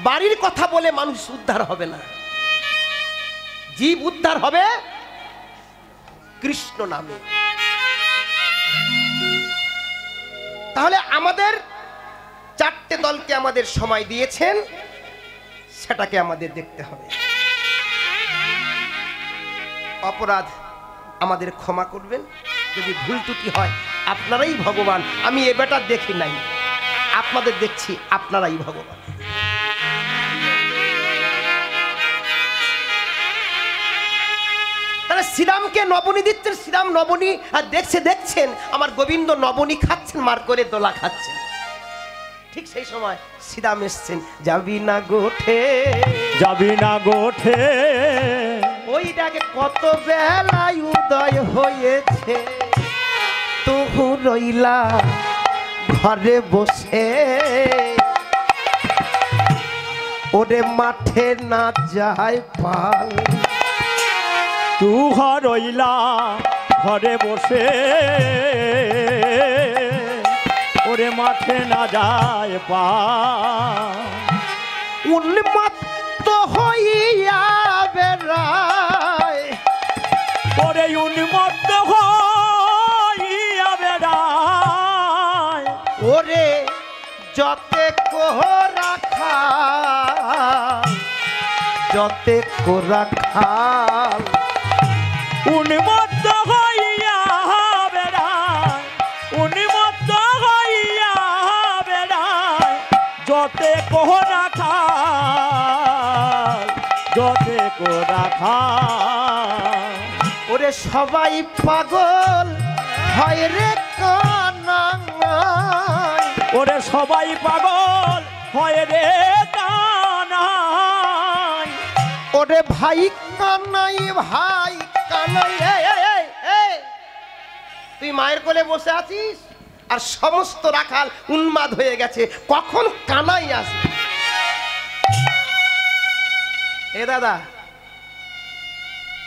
বাড়ির কথা বলে মানুষ উদ্ধার হবে না, জীব উদ্ধার হবে কৃষ্ণ নামে। তাহলে আমাদের চারটে দলকে আমাদের সময় দিয়েছেন, সেটাকে আমাদের দেখতে হবে। অপরাধ আমাদের ক্ষমা করবেন, যদি ভুল ত্রুটি হয় আপনারাই ভগবান। আমি এ বেটা দেখি নাই, আপনাদের দেখছি, আপনারাই ভগবান। তাহলে শ্রীরামকে নবনী দিচ্ছেন, শ্রীরাম নবনী আর দেখছেন আমার গোবিন্দ নবনী খাচ্ছেন, মার করে দোলা খাচ্ছেন। ঠিক সেই সময় শ্রীরাম এসছেন, যাবি না গোঠে, যাবি না গোঠে, ওই ডাকে কত বেলায় উদয় হয়েছে, তবু রইলা ঘরে বসে, ওরে মাঠে না যায় পাল, তুহা রইলা ঘরে বসে, ওরে মাঠে না যায় পাল। উন্মত্ত হইয়া বেড়ায়, ওরে উন্মত্ত হইয়া বেড়ায়, ওরে যতে কোহরা খাল, যতে কোরা খাল, উন্মত্ত হইয়া বেড়ায়, উন্মত্ত হইয়া বেড়ায়, যতে কোহরা খাল, যতে কোরা খাল। ওরে সবাই পাগল হয় রে কানাই, ওরে সবাই পাগল হয় রে কানাই, ওরে ভাই কানাই, ভাই কানাই। তুই মায়ের কোলে বসে আছিস আর সমস্ত রাখাল উন্মাদ হয়ে গেছে, কখন কানাই আসবে। এ দাদা,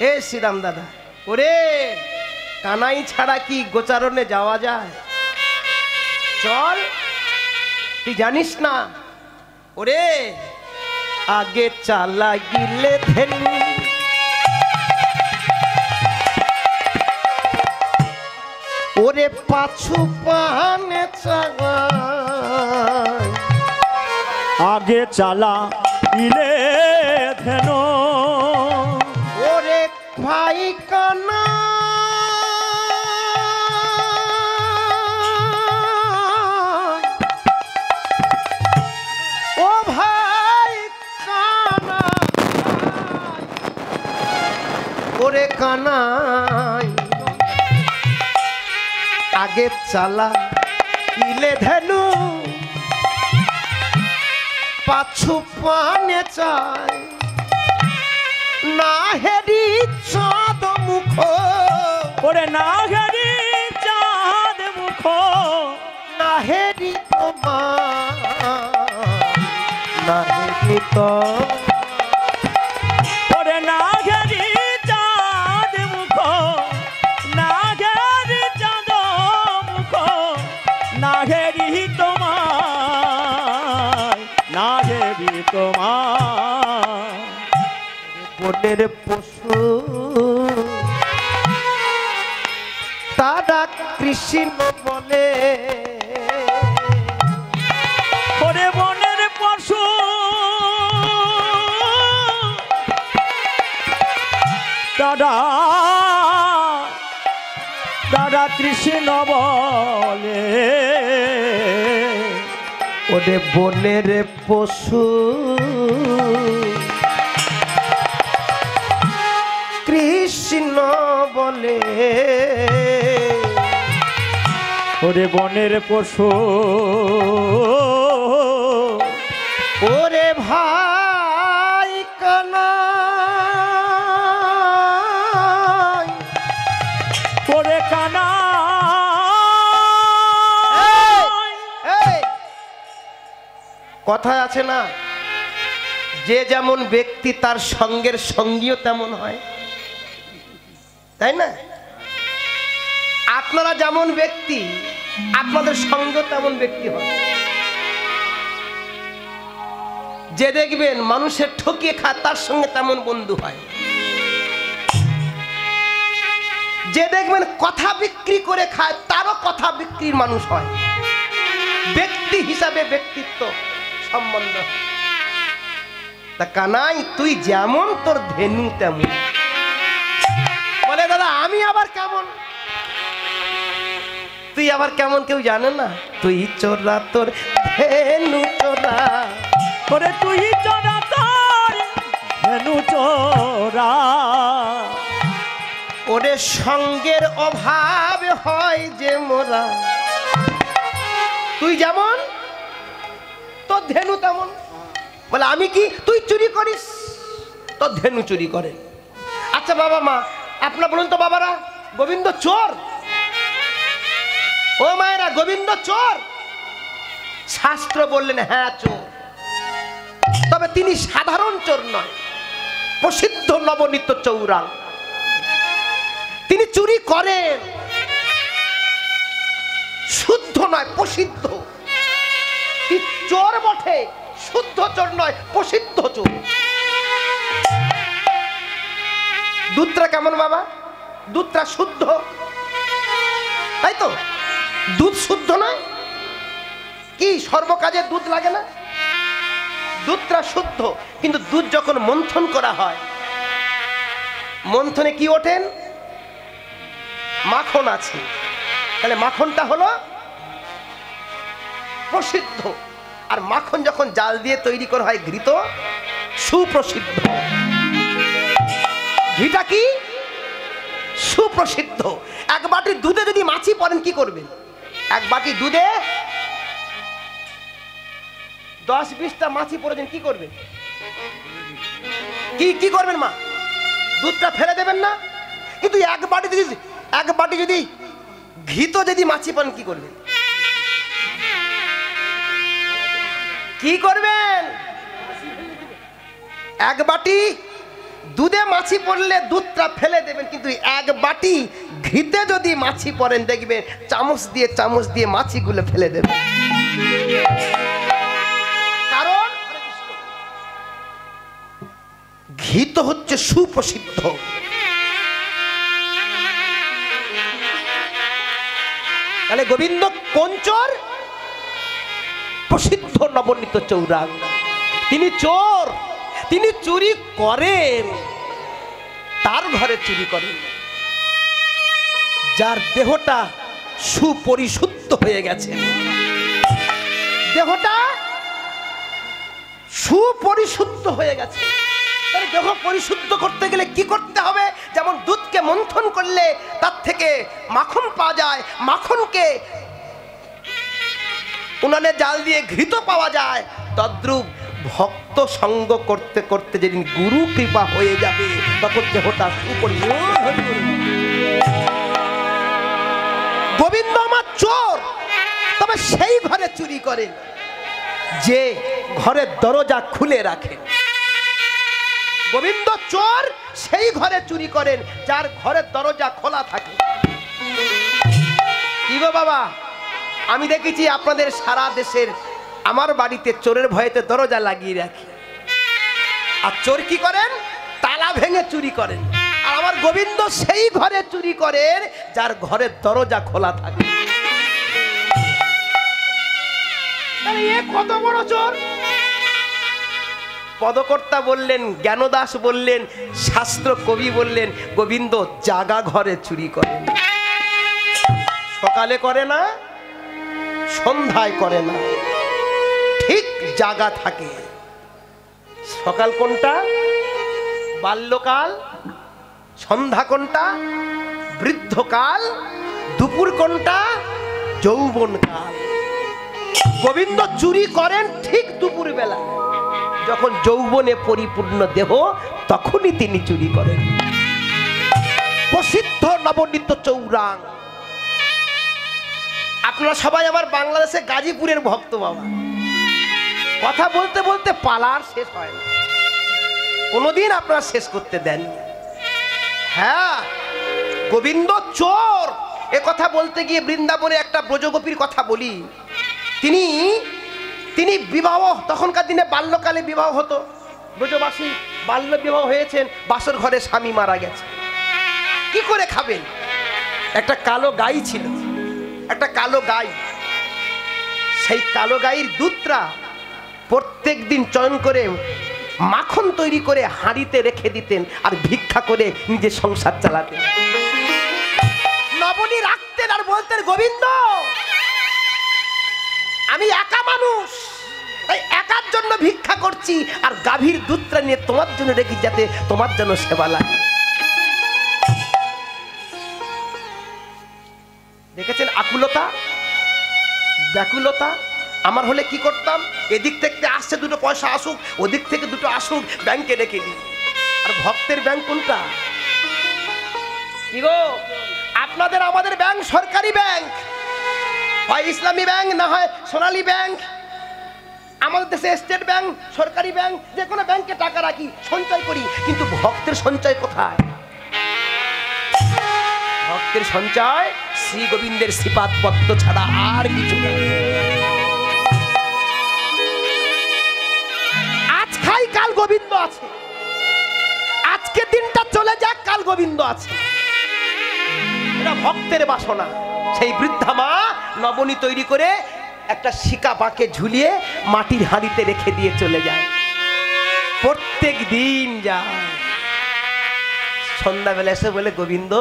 এ শ্রীরাম দাদা, ওরে কানাই ছাড়া কি গোচারণে যাওয়া যায়? চল, তুই জানিস না? ওরে আগে চালা গিলে ধেনু, ওরে পাছু পাহানে চাগায়, আগে চালা ইলে ধেন, ওরে ভাই কানা, ও ভাই কানা, ওরে কানাই আগে চালা ইলে ধেনু, পাছু পানে চায়, না হেরি চাঁদ মুখ, ওরে না হেরি চাঁদ মুখ, না হেরি তোমার, না হেরি তো, ওরে না হেরি চাঁদ মুখ, না হেরি চাঁদ মুখ, না হেরি তোমার, না হেরি তোমার। বনের পশু তারা কৃষ্ণ বলে, ওরে বনের পশু দাদা কৃষ্ণ বলে, ওরে বনের পশু কৃষ্ণ বলে, ওরে বনের পশু, ওরে ভাই কানাই, ওরে কানা। কথায় আছে না, যে যেমন ব্যক্তি তার সঙ্গের সঙ্গীও তেমন হয়, তাই না? আপনারা যেমন ব্যক্তি আপনাদের সঙ্গ তেমন ব্যক্তি হয়। যে দেখবেন মানুষের ঠকিয়ে খায় তার সঙ্গে তেমন বন্ধু হয়। যে দেখবেন কথা বিক্রি করে খায় তারও কথা বিক্রির মানুষ হয়। ব্যক্তি হিসাবে ব্যক্তিত্ব সম্বন্ধ। তা কানাই তুই যেমন তোর ধেনু তেমন। বলে দাদা আমি আবার কেমন? তুই আবার কেমন কেউ জানে না? তুই চোরা তোর ধেনু চোরা। ওরে তুই চোরা তোর ধেনু চোরা। ওরে সঙ্গের অভাব হয় যে মোরা। তুই যেমন তোর ধেনু তেমন। বলে আমি কি? তুই চুরি করিস, তোর ধেনু চুরি করে। আচ্ছা বাবা মা আপনারা বলুন তো বাবারা, গোবিন্দ চোর? ও মায়েরা, গোবিন্দ চোর? শাস্ত্র বললেন হ্যাঁ চোর, তবে তিনি সাধারণ চোর নয়, প্রসিদ্ধ নবনীত চৌরাং। তিনি চুরি করেন, শুদ্ধ নয় প্রসিদ্ধ। চোর বটে, শুদ্ধ চোর নয়, প্রসিদ্ধ চোর। দুধটা কেমন বাবা? দুধটা শুদ্ধ, তাই তো? দুধ শুদ্ধ নয় কি? সর্বকাজে দুধ লাগে না? দুধটা শুদ্ধ, কিন্তু দুধ যখন মন্থন করা হয়, মন্থনে কি ওঠেন? মাখন আছে, তাহলে মাখনটা হলো প্রসিদ্ধ। আর মাখন যখন জাল দিয়ে তৈরি করা হয় ঘৃত, সুপ্রসিদ্ধ। ঘিটা কি? সুপ্রসিদ্ধ। এক বাটি দুধে যদি মাছি পড়েন কি করবেন? এক বাটি দুধে 10-20টা মাছি পড়েছেন, কি করবেন? কি করবেন মা? দুধটা ফেলে দেবেন না? কিন্তু এক বাটি যদি ঘিতো যদি মাছি পান কি করবেন? কি করবেন? এক বাটি দুধে মাছি পড়লে দুধটা ফেলে দেবেন, কিন্তু এক বাটি ঘিতে যদি মাছি পড়েন দেখবেন চামচ দিয়ে মাছিগুলো ফেলে দেবেন। কারণ ঘি তো হচ্ছে সুপ্রসিদ্ধ। তাহলে গোবিন্দ কোন চোর? প্রসিদ্ধ নবনীত চৌরাং। তিনি চোর, তিনি চুরি করেন, তার ঘরে চুরি করেন যার দেহটা সুপরিশুদ্ধ হয়ে গেছে। দেহটা সুপরিশুদ্ধ হয়ে গেছে। দেহ পরিশুদ্ধ করতে গেলে কি করতে হবে? যেমন দুধকে মন্থন করলে তার থেকে মাখন পাওয়া যায়, মাখনকে উনানে জাল দিয়ে ঘৃত পাওয়া যায়, তদ্রূপ ভক্ত সঙ্গ করতে করতে যেদিন গুরু কৃপা হয়ে যাবে তখন দেহটা সুপরিশুদ্ধ। গোবিন্দ আমার চোর, তবে সেই ঘরে চুরি করে যে ঘরের দরজা খুলে রাখে। গোবিন্দ চোর সেই ঘরে চুরি করেন যার ঘরের দরজা খোলা থাকে। কি গো বাবা, আমি দেখেছি আপনাদের সারা দেশের, আমার বাড়িতে চোরের ভয়েতে দরজা লাগিয়ে রাখি। আর চোর কি করেন? তালা ভেঙে চুরি করেন। আর আমার গোবিন্দ সেই ঘরে চুরি করেন যার ঘরের দরজা খোলা থাকে। এ কত বড় চোর! পদকর্তা বললেন, জ্ঞানদাস বললেন, শাস্ত্র কবি বললেন, গোবিন্দ জাগা ঘরে চুরি করেন। সকালে করে না, সন্ধ্যায় করে না, ঠিক জাগা থাকে। সকাল কোনটা? বাল্যকাল। সন্ধ্যা কোনটা? বৃদ্ধকাল। দুপুর কোনটা? যৌবনকাল। গোবিন্দ চুরি করেন ঠিক দুপুর বেলা, যখন যৌবনে পরিপূর্ণ দেহ, তখনই তিনি চুরি করেন। প্রসিদ্ধ নবনীত চৌরাং। আপনারা সবাই আমার বাংলাদেশে গাজীপুরের ভক্ত বাবা। কথা বলতে বলতে পালার শেষ হয় না, কোনোদিন আপনারা শেষ করতে দেন। হ্যাঁ, গোবিন্দ চোর। এ কথা বলতে গিয়ে বৃন্দাবনে একটা ব্রজগোপীর কথা বলি। তিনি তিনি বিবাহ, তখনকার দিনে বাল্যকালে বিবাহ হতো, ব্রজবাসী বাল্য বিবাহ হয়েছেন, বাসর ঘরে স্বামী মারা গেছে, কি করে খাবেন? একটা কালো গাই ছিল, একটা কালো গাই, সেই কালো গাইয়ের দুধটা প্রত্যেক দিন চয়ন করে মাখন তৈরি করে হাঁড়িতে রেখে দিতেন আর ভিক্ষা করে নিজের সংসার চালাতেন। নবনী রাখতেন আর বলতেন, গোবিন্দ আমি একা মানুষ, তাই একার জন্য ভিক্ষা করছি, আর গাভীর দুধটা নিয়ে তোমার জন্য রেখে, যাতে তোমার জন্য সেবা লাগে। দেখেছেন আকুলতা, ব্যাকুলতা। আমার হলে কি করতাম, এদিক থেকে আসছে দুটো পয়সা আসুক, ওদিক থেকে দুটো আসুক, ব্যাংকে রেখে দিই। আর ভক্তের ব্যাংক কোনটা? কি গো, আপনাদের আমাদের ব্যাংক সরকারি ব্যাংক, হয় ইসলামী ব্যাংক না হয় সোনালী ব্যাংক। আমাদের দেশে স্টেট ব্যাংক, সরকারি ব্যাংক, যে কোনো ব্যাংকে টাকা রাখি, সঞ্চয় করি, কিন্তু ভক্তের সঞ্চয় কোথায়? ভক্তের সঞ্চয় শ্রী গোবিন্দের শ্রীপাদ পদ্ম ছাড়া আর কিছু না। আজ খাই কাল গোবিন্দ আছে, আজকে দিনটা চলে যাক কাল গোবিন্দ আছে, এটা ভক্তের বাসনা। সেই বৃদ্ধা মা নবনী তৈরি করে একটা শিকা বাঁকে ঝুলিয়ে মাটির হাঁড়িতে রেখে দিয়ে চলে যায়, প্রত্যেক দিন যায়। সন্ধ্যাবেলা এসে বলে, গোবিন্দ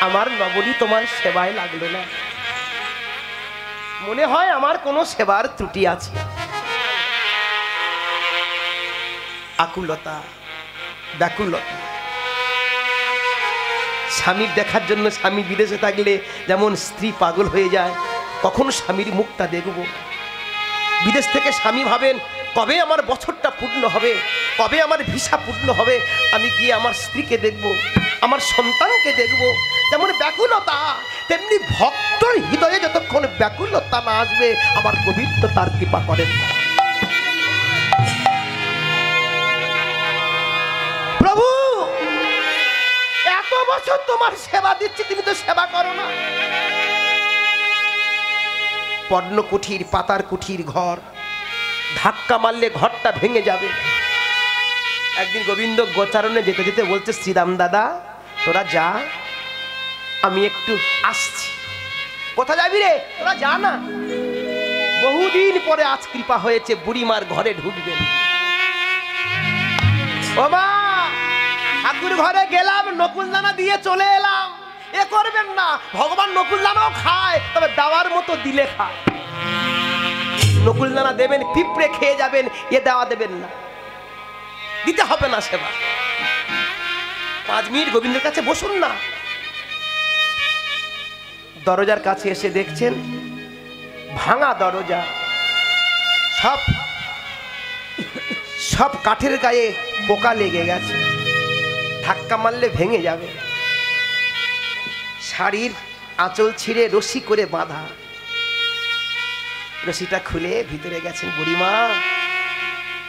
আমার নবনী তোমার সেবায় লাগলো না, মনে হয় আমার কোনো সেবার ত্রুটি আছে। আকুলতা, ব্যাকুলতা। স্বামীর দেখার জন্য, স্বামী বিদেশে থাকলে যেমন স্ত্রী পাগল হয়ে যায়, কখন স্বামীর মুখটা দেখব। বিদেশ থেকে স্বামী ভাবেন, কবে আমার বছরটা পূর্ণ হবে, কবে আমার ভিসা পূর্ণ হবে, আমি গিয়ে আমার স্ত্রীকে দেখব, আমার সন্তানকে দেখব। যেমন ব্যাকুলতা, তেমনি ভক্তর হৃদয়ে যতক্ষণ ব্যাকুলতা না আসবে, আমার গোবিন্দ তার কৃপা করেন। প্রভু এত বছর তোমার সেবা দিচ্ছি, তুমি তো সেবা করো না। পর্ণকুঠির, পাতার কুঠির ঘর, ধাক্কা মারলে ঘরটা ভেঙে যাবে। একদিন গোবিন্দ গোচারণে যেতে যেতে বলছে, শ্রীরাম দাদা তোরা যা, আমি একটু আসছি। কোথা যাবি রে? তোরা যা না। বহুদিন পরে আজ কৃপা হয়েছে, বুড়িমার ঘরে ঢুকবেন। ও মা, ঠাকুর ঘরে গেলাম, নকুলদানা দিয়ে চলে এলাম, এ করবেন না। ভগবান নকুলদানাও খায়, তবে দেওয়ার মতো দিলে খায়। নকুলদানা দেবেন, পিঁপড়ে খেয়ে যাবেন, এ দেওয়া দেবেন না, দিতে হবে না সেবা। 5 মিনিট গোবিন্দের কাছে বসুন না। দরজার কাছে এসে দেখছেন ভাঙা দরজা, সব কাঠের গায়ে পোকা লেগে গেছে, ধাক্কা মারলে ভেঙে যাবে। শাড়ির আঁচল ছিঁড়ে রশি করে বাঁধা, রশিটা খুলে ভিতরে গেছেন। বুড়িমা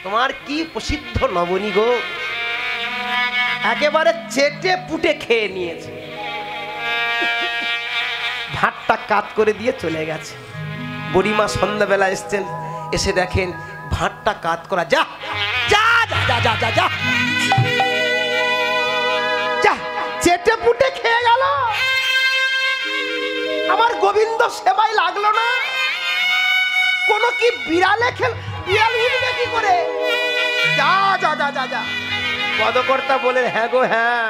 তোমার কি প্রসিদ্ধ নবনী গো, একেবারে চেটে পুটে খেয়ে নিয়েছে, ভাতটা কাত করে দিয়ে চলে গেছে। বুড়িমা সন্ধ্যাবেলা এসছেন, এসে দেখেন ভাতটা কাত করা। যা যা যা যা যা যা যা, চেটে পুটে খেয়ে গেল, আমার গোবিন্দ সেবায় লাগলো না। কোন কি বিড়ালে খেল, বিড়াল উঠবে কি করে? যা যা যা যা যা। পদকর্তা বলেন, হ্যাঁ গো হ্যাঁ,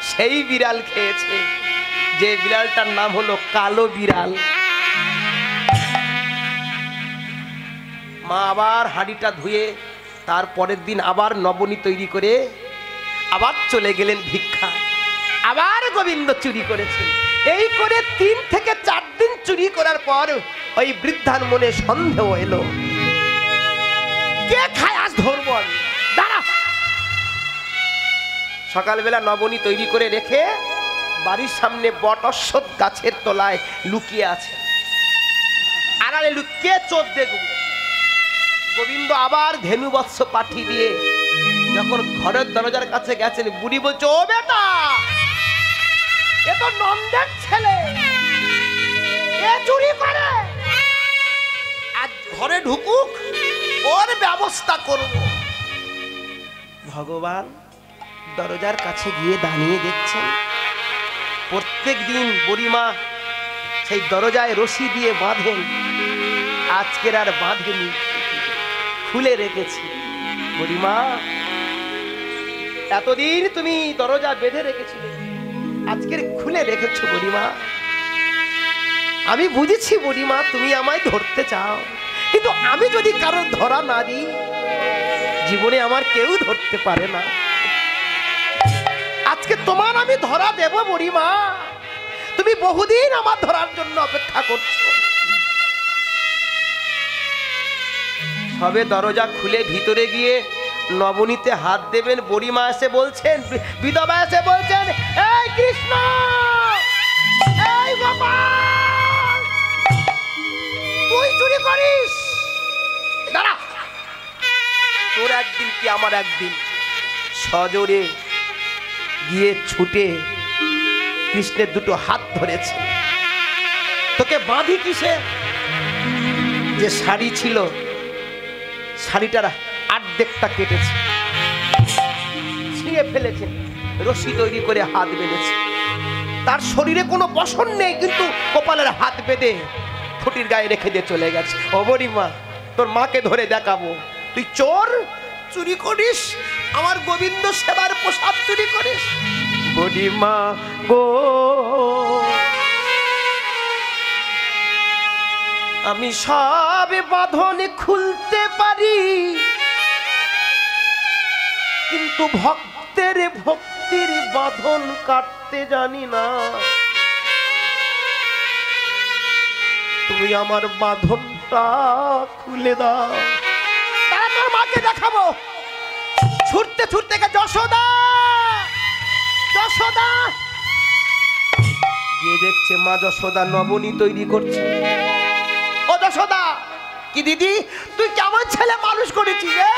সেই বিড়াল খেয়েছে, যে বিড়ালটার নাম হলো কালো বিড়াল। মা আবার হাঁড়িটা ধুয়ে তারপরের দিন আবার নবনী তৈরি করে আবার চলে গেলেন ভিক্ষা। আবার গোবিন্দ চুরি করেছেন। এই করে 3 থেকে 4 দিন চুরি করার পর ওই বৃদ্ধার মনে সন্দেহ এলো, কে খায় আজ ধরবো আমি। দাঁড়া। সকালবেলা নবনী তৈরি করে রেখে বাড়ির সামনে বট অশ্বত্থ গাছের তলায় লুকিয়ে আছে, আড়ালে লুকিয়ে চোখ দেখব। গোবিন্দ আবার ধেনু বৎস পাঠিয়ে দিয়ে যখন ঘরের দরজার কাছে গেছেন, বুড়ি বলছে, ও বেটা, এ তো নন্দের ছেলে, এ চুরি করে। ঘরে ঢুকুক, ওর ব্যবস্থা করব। ভগবান দরজার কাছে গিয়ে দাঁড়িয়ে দেখছেন প্রত্যেক দিন বুড়িমা সেই দরজায় রশি দিয়ে বাঁধেন, আজকের আর বাঁধেনি, খুলে রেখেছি। বুড়িমা, এতদিন তুমি দরজা বেঁধে রেখেছিলে, আজকের খুলে রেখেছো বুড়িমা। আমি বুঝেছি বুড়িমা তুমি আমায় ধরতে চাও, কিন্তু আমি যদি কারোর ধরা না দিই, জীবনে আমার কেউ ধরতে পারে না। আজকে তোমার আমি ধরা দেব বুড়িমা, তুমি বহুদিন আমার ধরার জন্য অপেক্ষা করছো। সবে দরজা খুলে ভিতরে গিয়ে নবনীতে হাত দেবেন, বুড়িমা এসে বলছেন, বিধবা এসে বলছেন, এই কৃষ্ণ, এই গোপাল, তুই চুরি করিস, দাঁড়া, তোর একদিন কি আমার একদিন। সজোরে গিয়ে ছুটে কৃষ্ণের দুটো হাত ধরেছে। তোকে বাঁধি কিসে? যে শাড়ি ছিল, শাড়িটার অর্ধেকটা কেটেছে, ছিঁড়ে ফেলেছে, রশি তৈরি করে হাত বেঁধেছে। তার শরীরে কোনো বসন নেই, কিন্তু কপালের হাত বেঁধে খুঁটির গায়ে রেখে দিয়ে চলে গেছে। ও বুড়িমা, তোর মাকে ধরে দেখাবো, তুই চোর, চুরি করিস, আমার গোবিন্দ সেবার প্রসাদ চুরি করিস। বুড়িমা গো, আমি সব বাঁধন খুলতে পারি, কিন্তু ভক্তের ভক্তির বাঁধন কাটতে জানি না। তুমি আমার বাঁধনটা খুলে দাও। তারা তোর মাকে দেখাবো। ছুটতে ছুটতে যশোদা, যশোদা গিয়ে দেখছে মা যশোদা নবনী তৈরি করছে। ও যশোদা, কি দিদি, তুই কেমন ছেলে মানুষ করেছিস রে?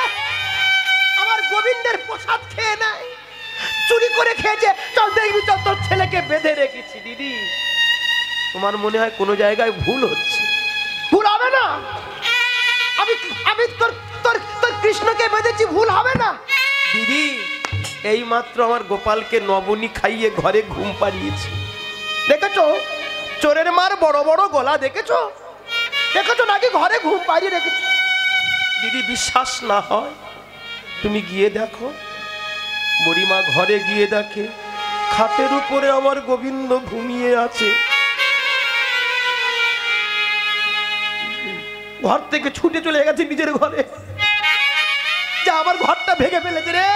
আমার গোবিন্দের প্রসাদ খেয়ে নেয়, চুরি করে খেয়েছে। চল দেখবি, চল, তোর ছেলেকে বেঁধে রেখেছি। দিদি, তোমার মনে হয় কোনো জায়গায় ভুল হচ্ছে। ভুল হবে না, আমি আমি তোর তোর তোর কৃষ্ণকে বেঁধেছি, ভুল হবে না। দিদি, এই মাত্র আমার গোপালকে নবনী খাইয়ে ঘরে ঘুম পাড়িয়েছি। দেখেছো চোরের মার বড় বড় গলা, দেখেছো দেখেছো নাকি ঘরে ঘুম পাড়িয়ে রেখেছো। দিদি, বিশ্বাস না হয় তুমি গিয়ে দেখো। বুড়িমা ঘরে গিয়ে দেখে খাটের উপরে আমার গোবিন্দ ঘুমিয়ে আছে। ঘর থেকে ছুটে চলে গেছে নিজের ঘরে, যা আমার ঘরটা ভেঙে ফেলেছে রে।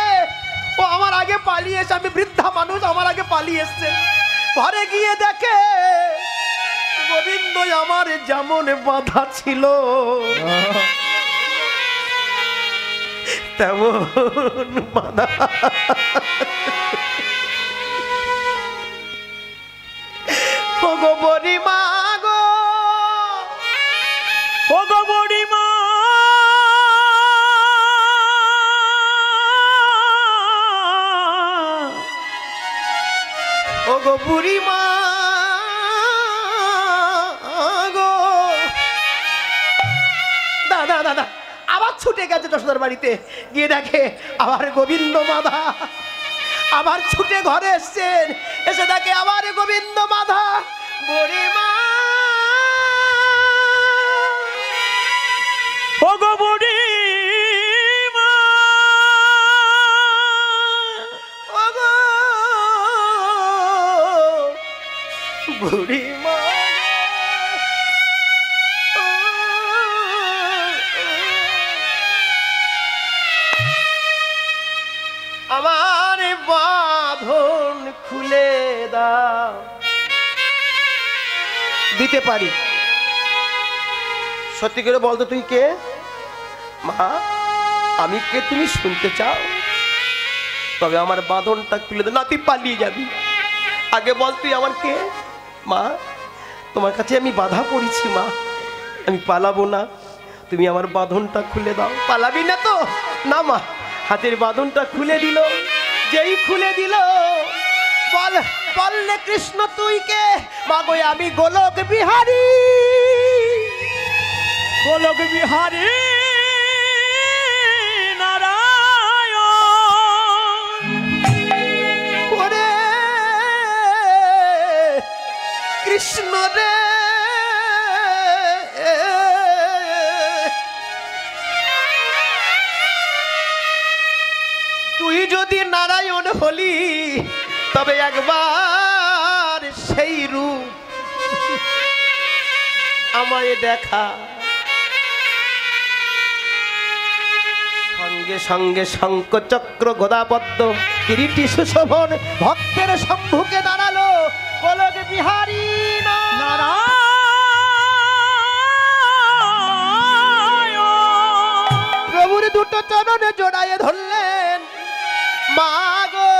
ও আমার আগে পালিয়ে এসে, আমি বৃদ্ধা মানুষ, আমার আগে পালিয়ে এসছে। ঘরে গিয়ে দেখে গোবিন্দ আমার যেমন বাঁধা ছিল তেমন বাঁধা। ও গো বুড়িমা গো, ও গো বুড়িমা, ও গো বুড়িমা গো। দাদা দাদা আবার ছুটে গেছে যশোদার বাড়িতে, গিয়ে দেখে আবার গোবিন্দ বাঁধা। আবার ছুটে ঘরে এসছেন, এসে দেখে আবার গোবিন্দ বাঁধা। বুড়িমা, ও গো বুড়িমা, ও গো বুড়িমা, আমার বাঁধন খুলে দাও। দিতে পারি, সত্যি করে বলতো তুই কে? মা, আমি কে তুমি শুনতে চাও? তবে আমার বাঁধনটা খুলে দে। না, তুই পালিয়ে যাবি, আগে বল তুই আমার কে? মা, তোমার কাছে আমি বাধা পড়েছি মা, আমি পালাবো না, তুমি আমার বাঁধনটা খুলে দাও। পালাবি না তো? না মা। হাতের বাঁধনটা খুলে দিল। যেই খুলে দিল, বল বললে কৃষ্ণ তুই কে? মা গো, আমি গোলক বিহারী। গোলক বিহারী নারায়ণ। ওরে কৃষ্ণ রে, তুই যদি নারায়ণ হলি তবে একবার সেই রূপ আমায় দেখা। সঙ্গে সঙ্গে শঙ্খ চক্র গদাপদ্ম কিরীটি সুশোভন ভক্তের সম্মুখে দাঁড়ালো গোলক বিহারী নারায়ণ। প্রভুর দুটো চরণে জড়াইয়ে ধরলেন। মা গো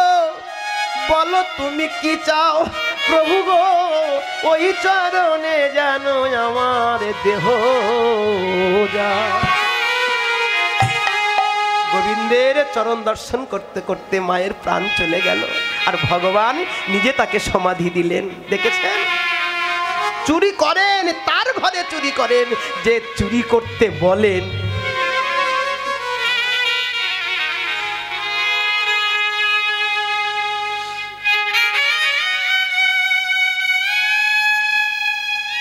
বলো তুমি কি চাও? প্রভু গো ওই চরণে যেন আমার দেহ যায়। গোবিন্দের চরণ দর্শন করতে করতে মায়ের প্রাণ চলে গেল, আর ভগবান নিজে তাকে সমাধি দিলেন। দেখেছেন, চুরি করেন তার ঘরে চুরি করেন যে চুরি করতে বলেন।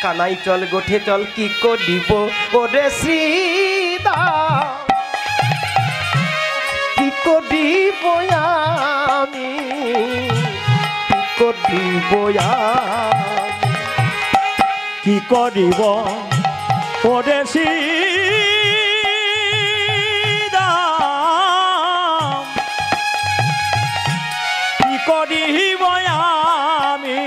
কানাই চল গোঠে চল কি করিব ওরে শ্রীদাম, কি করিব আমি, কি করিব আমি, কি করিব ওরে শ্রীরাম, কি করিব আমি,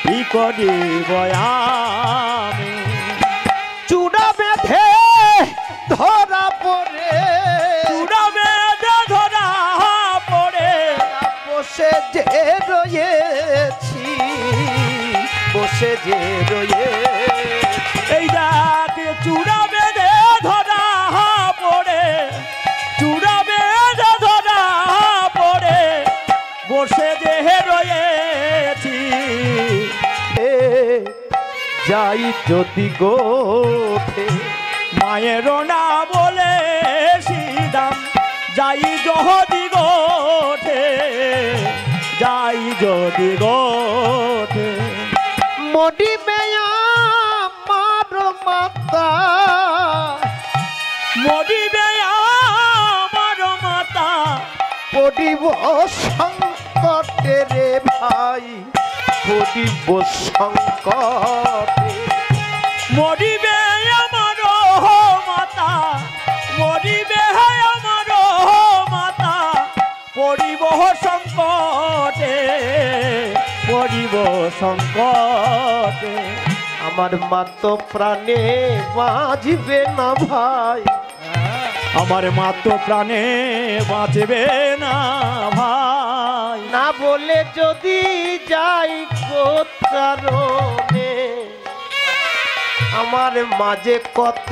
কি করিব আমি। চূড়া বেঁধে ধরা পড়ে, চূড়া বেঁধে ধরা পড়ে, বসে যে রয়েছি, বসে যে রয়েছি। এই দেখ চূড়া বেঁধে ধরা পড়ে, চূড়া বেঁধে ধরা পড়ে, বসে যে রয়েছি। যাই যদি গোঠে মায়ের না বলে সিদাম, যাই যদি গোঠে, যাই যদি গোঠে। মরিবে আমার মাতা, মরিবে আমার মাতা, পড়িব সংকটে রে ভাই, পড়িব সংকটে। মরিবে আমার মাতা, মরিবে আমার মাতা, পড়িব সংকটে, পড়িব সংকটে। আমার মা তো প্রাণে বাঁচবে না ভাই, আমার মা তো প্রাণে বাঁচবে না ভাই। না বলে যদি যাই গোচারণে, আমার মাঝে কত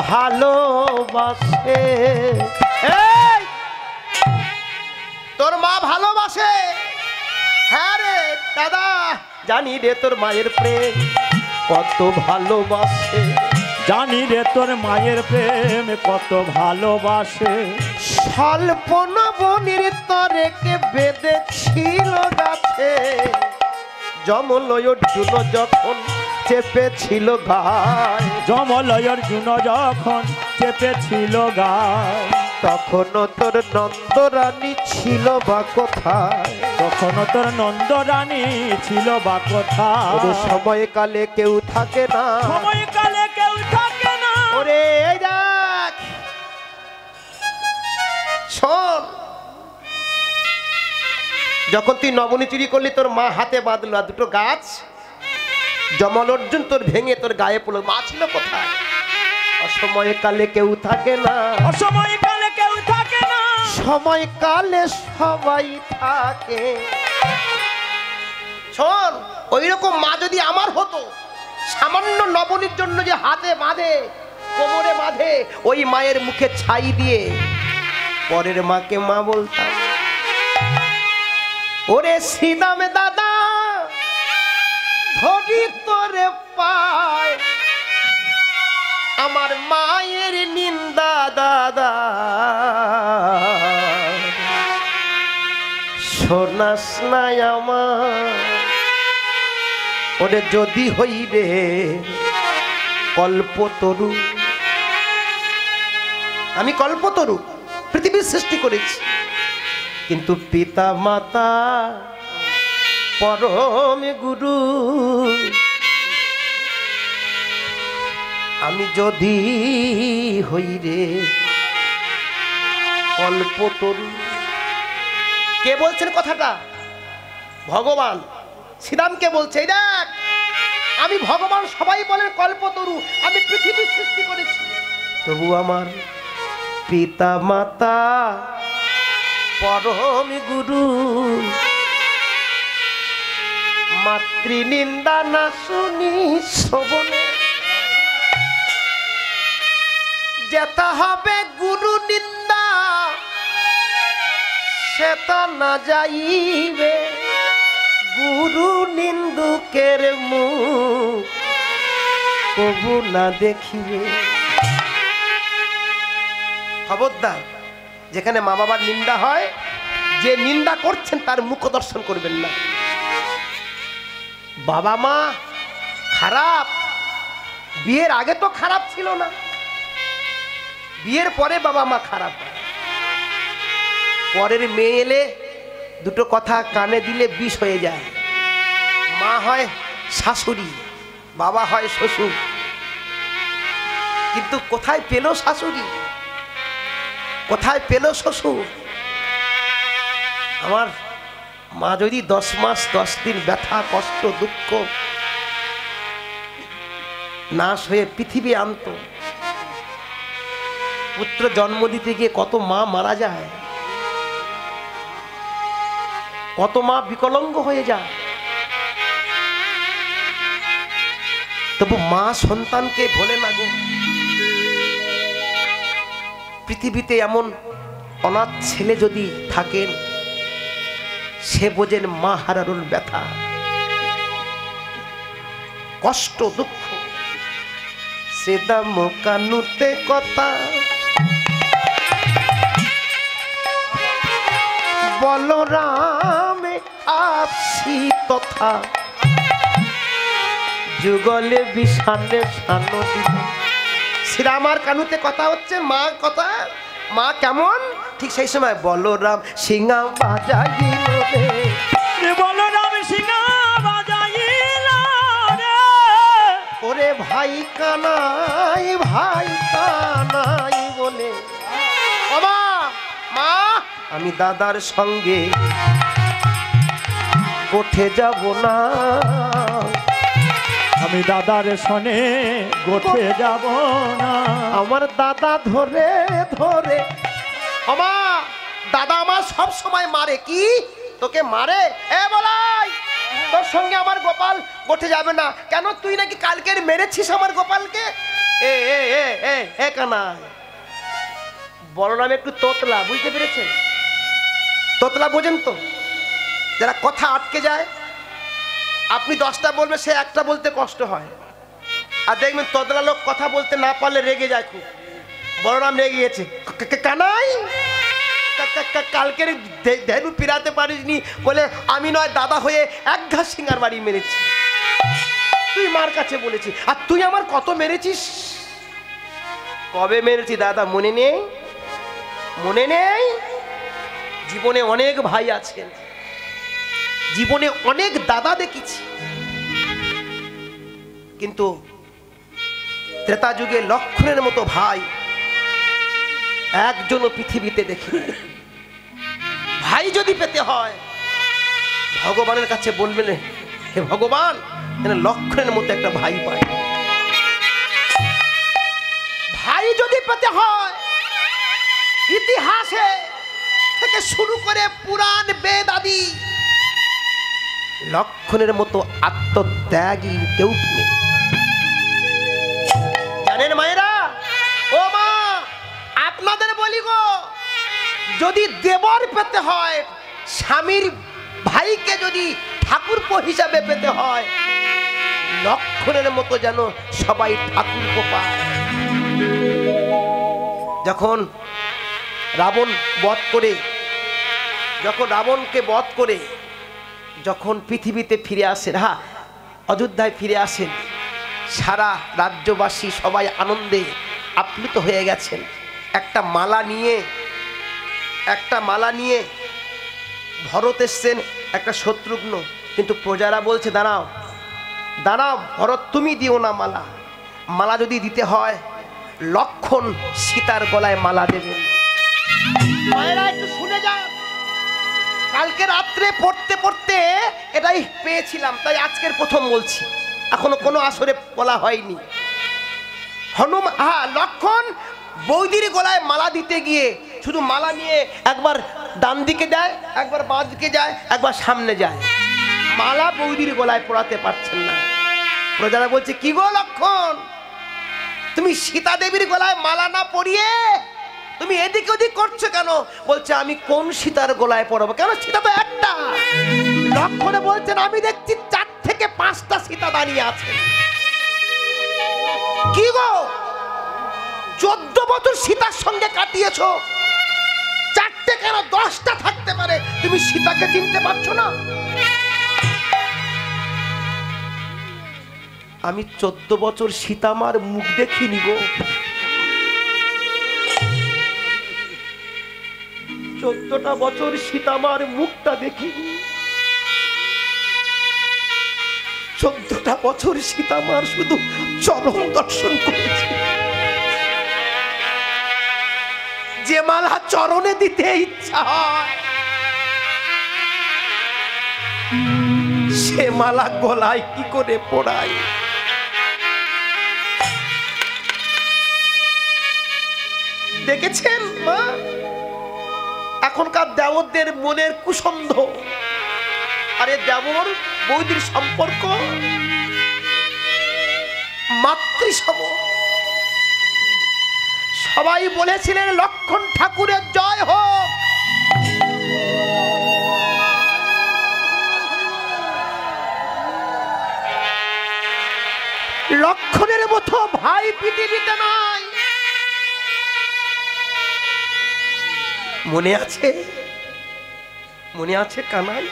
ভালোবাসে। এই, তোর মা ভালোবাসে? হ্যাঁ রে দাদা, জানি রে তোর মায়ের প্রেম কত ভালোবাসে। জানি রে তোর মায়ের প্রেম কত ভালোবাসে। স্বল্পন বনির তরেকে বেঁধেছিল গাছে, যমলয় অর্জুন যখন চেপেছিল গায়, যমলয় অর্জুন যখন চেপেছিল গায়, তখনও তোর নন্দরানী ছিল বা কোথায়? তখনও তোর নন্দরানী ছিল বা কোথায়? সময়কালে কেউ থাকে না, সময়কালে কেউ থাকে না। ওরে এই দেখ শোন, যখন তুই নবনী চুরি করলি তোর মা হাতে বাঁধলো আর দুটো গাছ, যমল অর্জুন তোর ভেঙে তোর গায়ে পড়লো, মা ছিল কোথায়? অসময়কালে কেউ থাকে না, অসময়কালে কেউ থাকে না, সময়কালে সবাই থাকে। শোন, ওই রকম মা যদি আমার হতো, সামান্য নবনীর জন্য যে হাতে বাঁধে কোমরে বাঁধে, ওই মায়ের মুখে ছাই দিয়ে পরের মাকে মা বলতাম। ওরে সিদামে দাদা ধরি তোরে পায় আমার মায়ের নিন্দা দাদা শোনাস নাই আমার ওরে যদি হই রে কল্পতরু আমি কল্পতরু পৃথিবীর সৃষ্টি করেছি কিন্তু পিতা মাতা পরম গুরু আমি যদি হই রে কল্পতরু কে বলছেন কথাটা ভগবান শ্রীরামকে বলছে এই দেখ আমি ভগবান সবাই বলেন কল্পতরু আমি পৃথিবীর সৃষ্টি করেছি তবু আমার পিতা মাতা পরম গুরু মাতৃ নিন্দা না শুনি শ্রবণে যেতে হবে গুরু নিন্দা সেটা না যাইবে গুরু নিন্দুকের মুখ কবু না দেখিবে খবরদার যেখানে মা বাবার নিন্দা হয় যে নিন্দা করছেন তার মুখ দর্শন করবেন না বাবা মা খারাপ বিয়ের আগে তো খারাপ ছিল না বিয়ের পরে বাবা মা খারাপ পরের মেয়ে এলে দুটো কথা কানে দিলে বিষ হয়ে যায় মা হয় শাশুড়ি বাবা হয় শ্বশুর কিন্তু কোথায় পেল শাশুড়ি কোথায় পেল শ্বশুর আমার মা যদি 10 মাস 10 দিন ব্যথা কষ্ট দুঃখ নাশ হয়ে পৃথিবী আনত পুত্র জন্ম দিতে গিয়ে কত মা মারা যায় কত মা বিকলাঙ্গ হয়ে যায় তবু মা সন্তানকে ভোলে না গো পৃথিবীতে এমন অনাথ ছেলে যদি থাকেন সে বোঝেন মা হারানোর ব্যথা কষ্ট দুঃখ সেদাম কানুতে কথা বলরামে আসি তথা যুগলে বিষানে সানো দিল শ্রীরামার কানুতে কথা হচ্ছে মা কথা মা কেমন ঠিক সেই সময় বলরাম সিংহা বাজাইল রে বলরাম সিংহা বাজাইল রে ওরে ভাই কানাই বলে ও মা মা আমি দাদার সঙ্গে গোঠে যাব না আমি দাদার সনে গোঠে যাব না আমার দাদা ধরে ধরে আমা দাদা আমার সব সময় মারে কি তোকে মারে এ বলাই তোর সঙ্গে আমার গোপাল গোঠে যাবে না কেন তুই নাকি কালকের মেরেছিস আমার গোপালকে এ এ এ এ এ কানা বলরাম একটু তোতলা বুঝতে পেরেছেন তোতলা বোঝেন তো যারা কথা আটকে যায় আপনি 10টা বলবে সে একটা বলতে কষ্ট হয় আর দেখবেন তোতলা লোক কথা বলতে না পারলে রেগে যায় খুব বলরাম রেগে গেছে কানাই কালকের ধেনু পিরাতে পারিসনি বলে আমি নয় দাদা হয়ে এক ঘাস সিঙ্গার বাড়ি মেরেছি তুই মার কাছে বলেছি আর তুই আমার কত মেরেছিস কবে মেরেছি দাদা মনে নেই মনে নেই জীবনে অনেক ভাই আছেন জীবনে অনেক দাদা দেখেছি কিন্তু ত্রেতা যুগে লক্ষণের মতো ভাই একজনও পৃথিবীতে দেখি ভাই যদি পেতে হয় ভগবানের কাছে বলবেন হে ভগবান লক্ষণের মতো একটা ভাই পাই ভাই যদি পেতে হয় ইতিহাসে থেকে শুরু করে পুরাণ বেদ আদি লক্ষণের মতো আত্মত্যাগী কেউ নেই জানেন মায়েরা ও মা আপনাদের বলি গো যদি দেবর পেতে হয় স্বামীর ভাইকে যদি ঠাকুরপো হিসাবে পেতে হয় লক্ষণের মতো যেন সবাই ঠাকুর পায়। যখন রাবণ বধ করে, যখন রাবণকে বধ করে যখন পৃথিবীতে ফিরে আসেন, হ্যাঁ অযোধ্যায় ফিরে আসেন, সারা রাজ্যবাসী সবাই আনন্দে আপ্লুত হয়ে গেছেন। একটা মালা নিয়ে ভরত এসছেন, একটা শত্রুঘ্ন, কিন্তু প্রজারা বলছে দাঁড়াও দাঁড়াও ভরত, তুমি দিও না মালা, মালা যদি দিতে হয় লক্ষণ সীতার গলায় মালা দেবেন। মায়েরা একটু শুনে যান, কালকে রাত্রে পড়তে পড়তে এটাই পেয়েছিলাম, তাই আজকের প্রথম বলছি, এখনো কোনো আসরে বলা হয়নি। লক্ষণ বৌদির গলায় মালা দিতে গিয়ে শুধু মালা নিয়ে একবার ডান দিকে যায়, একবার বাঁ দিকে যায়, একবার সামনে যায়, মালা বৌদির গলায় পরাতে পারছেন না। প্রজারা বলছে কি গো লক্ষণ, তুমি সীতা দেবীর গলায় মালা না পরিয়ে তুমি এদিক ওদিক করছো কেন? বলছে আমি কোন সীতার গলায় পরাবো, কেন সীতা তো একটা। লক্ষণে বলছেন আমি দেখছি 4 থেকে 5টা সীতা দাঁড়িয়ে আছে। কি গো 14 বছর সীতার সঙ্গে কাটিয়েছো, 4টে কেন 10টা থাকতে পারে, তুমি সীতাকে চিনতে পারছো না? আমি 14 বছর সীতামার মুখ দেখিনি গো, 14টা বছর সীতামার মুখটা দেখিনি, 14টা বছর সীতামার শুধু চরণ দর্শন করেছি। যে মালা চরণে দিতে ইচ্ছা হয় সে মালা গলায় কি করে পড়াই? দেখেছেন মা, এখনকার দেবরদের মনের কুসন্ধ। আরে দেবর বৌদির সম্পর্ক মাতৃসম। সবাই বলেছিলেন লক্ষণ ঠাকুরের জয় হোক, লক্ষণের মতো ভাই পৃথিবীতে নাই। মনে আছে, মনে আছে কানাই,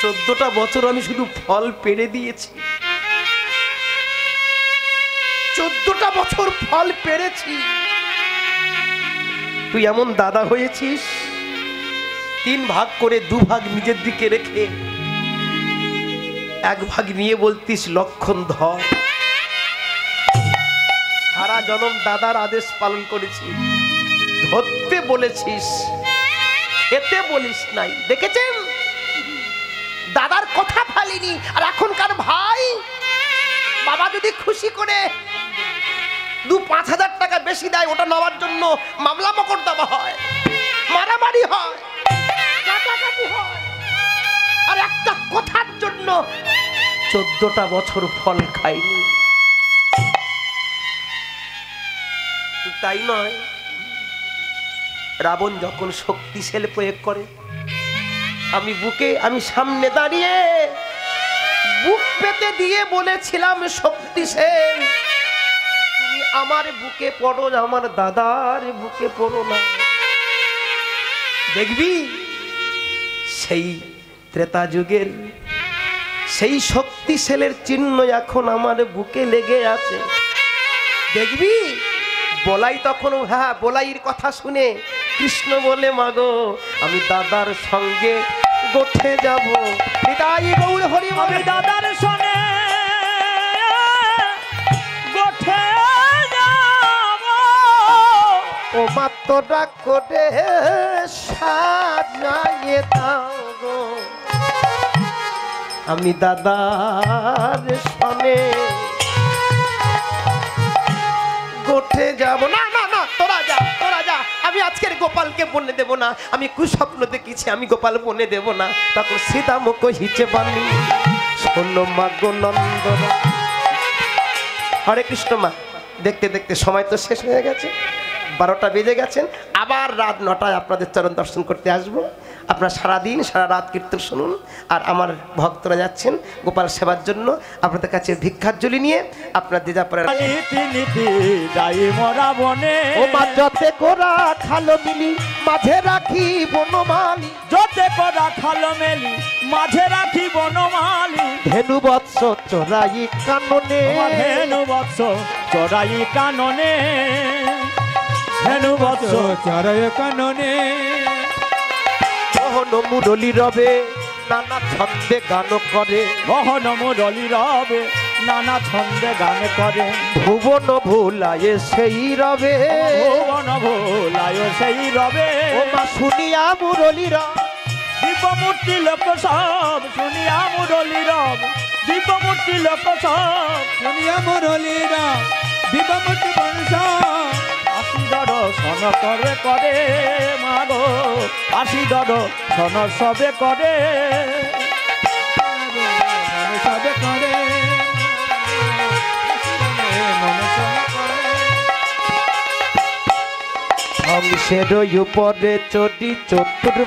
14টা বছর আমি শুধু ফল পেড়ে দিয়েছি, 14টা বছর ফল পেড়েছি। তুই এমন দাদা হয়েছিস, 3 ভাগ করে 2 ভাগ নিজের দিকে রেখে 1 ভাগ নিয়ে বলতিস লক্ষণ ধর। সারা জনম দাদার আদেশ পালন করেছি, ধরতে বলেছিস, খেতে বলিস নাই। দেখেছেন দাদার কথা ফালিনি। আর এখনকার ভাই বাবা যদি খুশি করে 2-5 হাজার টাকা বেশি দেয়, ওটা নেওয়ার জন্য মামলা মোকদ্দমা হয়, মারামারি হয়, কাটাকাটি হয়, আর একটা কথার জন্য 14টা বছর ফল খাইনি। তাই নয়, রাবণ যখন শক্তিশালী প্রয়োগ করে, আমি সামনে দাঁড়িয়ে বুক পেতে দিয়ে বলেছিলাম শক্তিশালী তুমি আমার বুকে পড়ো, আমার দাদার বুকে পড়ো না। দেখবি সেই ত্রেতা যুগের সেই শক্তিশালীর চিহ্ন এখন আমার বুকে লেগে আছে। দেখবি বলাই তখন, হ্যাঁ বলাইয়ের কথা শুনে কৃষ্ণ বলে মাগো আমি দাদার সঙ্গে গোঠে যাব। নিতাই গৌর হরি, আমি দাদার সঙ্গে গোঠে যাব। ও মাত্র ডাক করে সাজাইয়ে দাও গো, আমি দাদার সঙ্গে গোঠে যাব। না না না, তোরা যা, তোরা যা, আমি আজকের গোপালকে বনে দেব না, আমি কুস্বপ্ন দেখেছি, আমি গোপাল বনে দেব না। তখন সীতা মুখ হিচে বানি শোনো মাগো নন্দন। হরে কৃষ্ণ মা, দেখতে দেখতে সময় তো শেষ হয়ে গেছে। 12টা বেজে গেছেন, আবার রাত 9টায় আপনাদের চরণ দর্শন করতে আসবো। আপনারা সারাদিন সারা রাত কীর্তন শুনুন। আর আমার ভক্তরা যাচ্ছেন গোপাল সেবার জন্য, আপনাদের কাছে ভিক্ষার ঝুলি নিয়ে আপনার দিদাপুরের ও মা যতে কোরা খালো মিলি মাঝে রাখি বনমালি, যতে করা খালো মেলি মাঝে রাখি বনমালি, ধেনু বৎস চোরাই কাননে, ধেনু বৎস চড়াই কাননে, ধেনু বৎস চড়াই কাননে। মোহন মুরলি রবে নানা ছন্দে গান করে, মোহন মুরলি রবে নানা ছন্দে গান করে, ভুবন ভুলায়ে সেই রবে, ভুবন ভোলায় সেই রবে। ও মা শুনিয়া মুরলি রব, দীপমূর্তি লোক সব শুনিয়া মুরলি রব, দীপমূর্তি লোক সব শুনিয়া মুরলীরা দিবামূর্তি বংশ, আসি দর্শন করে করে মাগো, আসি দর্শন সবে করে, মনে সবে করে, মনে সবে করে। হংসের উপরে চটি চতুর